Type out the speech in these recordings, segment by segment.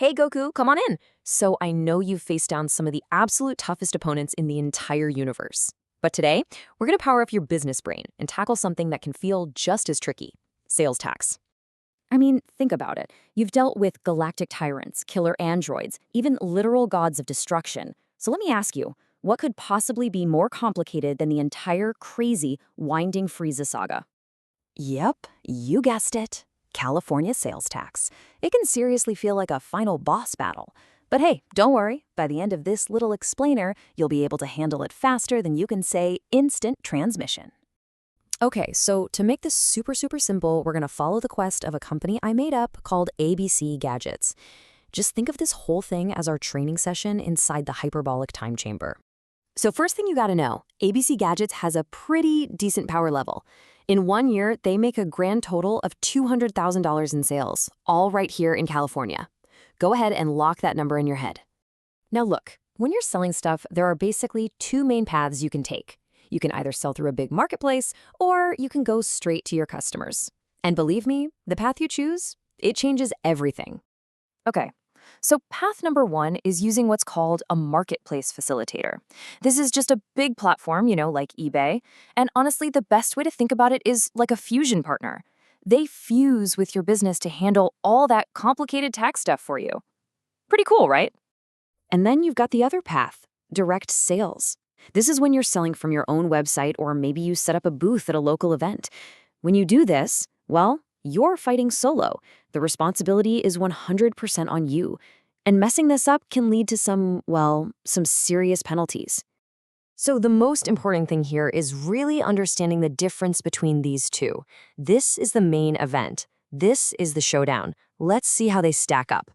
Hey Goku, come on in. So I know you've faced down some of the absolute toughest opponents in the entire universe. But today, we're going to power up your business brain and tackle something that can feel just as tricky: sales tax. I mean, think about it. You've dealt with galactic tyrants, killer androids, even literal gods of destruction. So let me ask you, what could possibly be more complicated than the entire crazy, winding Frieza saga? Yep, you guessed it. California sales tax. It can seriously feel like a final boss battle. But hey, don't worry. By the end of this little explainer, you'll be able to handle it faster than you can say instant transmission. Okay, so to make this super simple, we're going to follow the quest of a company I made up called ABC Gadgets. Just think of this whole thing as our training session inside the hyperbolic time chamber. So first thing you gotta know, ABC Gadgets has a pretty decent power level. In 1 year, they make a grand total of $200,000 in sales, all right here in California. Go ahead and lock that number in your head. Now look, when you're selling stuff, there are basically two main paths you can take. You can either sell through a big marketplace, or you can go straight to your customers. And believe me, the path you choose, it changes everything. Okay, so path number one is using what's called a marketplace facilitator. This is just a big platform, like eBay. And honestly, the best way to think about it is like a fusion partner. They fuse with your business to handle all that complicated tax stuff for you. Pretty cool, right? And then you've got the other path, direct sales. This is when you're selling from your own website, or maybe you set up a booth at a local event. When you do this, well, you're fighting solo. The responsibility is 100% on you. And messing this up can lead to some serious penalties. So the most important thing here is really understanding the difference between these two. This is the main event. This is the showdown. Let's see how they stack up.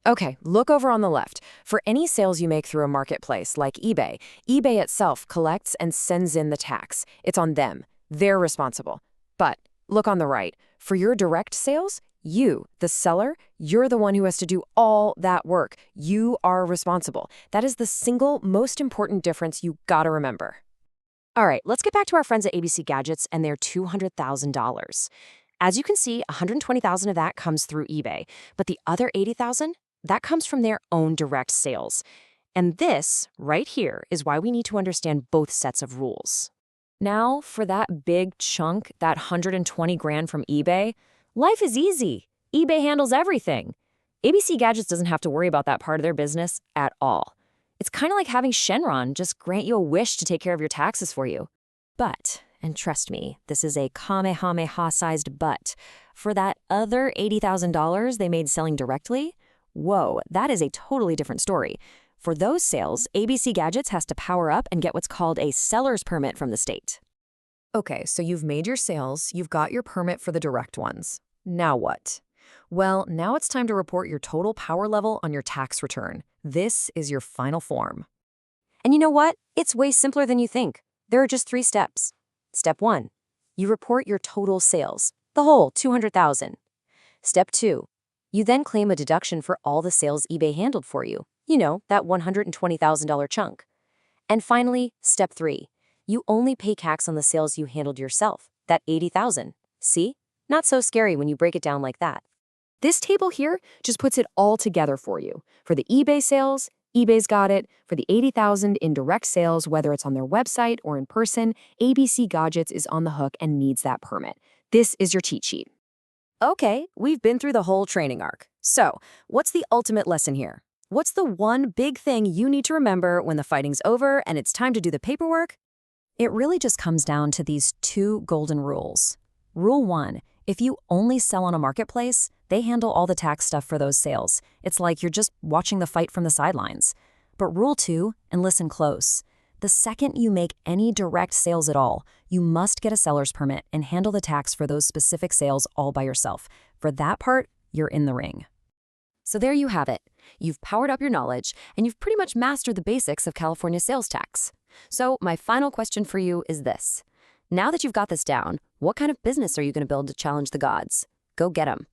Okay, look over on the left. For any sales you make through a marketplace like eBay, eBay itself collects and sends in the tax. It's on them. They're responsible. But look on the right. For your direct sales, you, the seller, you're the one who has to do all that work. You are responsible. That is the single most important difference you gotta remember. All right, let's get back to our friends at ABC Gadgets and their $200,000. As you can see, $120,000 of that comes through eBay, but the other $80,000, that comes from their own direct sales. And this, right here, is why we need to understand both sets of rules. Now, for that big chunk, that 120 grand from eBay, life is easy. eBay handles everything. ABC Gadgets doesn't have to worry about that part of their business at all. It's kind of like having Shenron just grant you a wish to take care of your taxes for you. But, and trust me, this is a Kamehameha-sized but, for that other $80,000 they made selling directly, whoa, that is a totally different story. For those sales, ABC Gadgets has to power up and get what's called a seller's permit from the state. Okay, so you've made your sales, you've got your permit for the direct ones. Now what? Well, now it's time to report your total power level on your tax return. This is your final form. And you know what? It's way simpler than you think. There are just 3 steps. Step 1, you report your total sales, the whole $200,000. Step 2, you then claim a deduction for all the sales eBay handled for you. That $120,000 chunk. And finally, step 3, you only pay tax on the sales you handled yourself, that $80,000. See? Not so scary when you break it down like that. This table here just puts it all together for you. For the eBay sales, eBay's got it. For the $80,000 in direct sales, whether it's on their website or in person, ABC Gadgets is on the hook and needs that permit. This is your cheat sheet. Okay, we've been through the whole training arc. So, what's the ultimate lesson here? What's the one big thing you need to remember when the fighting's over and it's time to do the paperwork? It really just comes down to these 2 golden rules. Rule 1, if you only sell on a marketplace, they handle all the tax stuff for those sales. It's like you're just watching the fight from the sidelines. But rule 2, and listen close, the second you make any direct sales at all, you must get a seller's permit and handle the tax for those specific sales all by yourself. For that part, you're in the ring. So there you have it. You've powered up your knowledge, and you've pretty much mastered the basics of California sales tax. So my final question for you is this. Now that you've got this down, what kind of business are you going to build to challenge the gods? Go get 'em.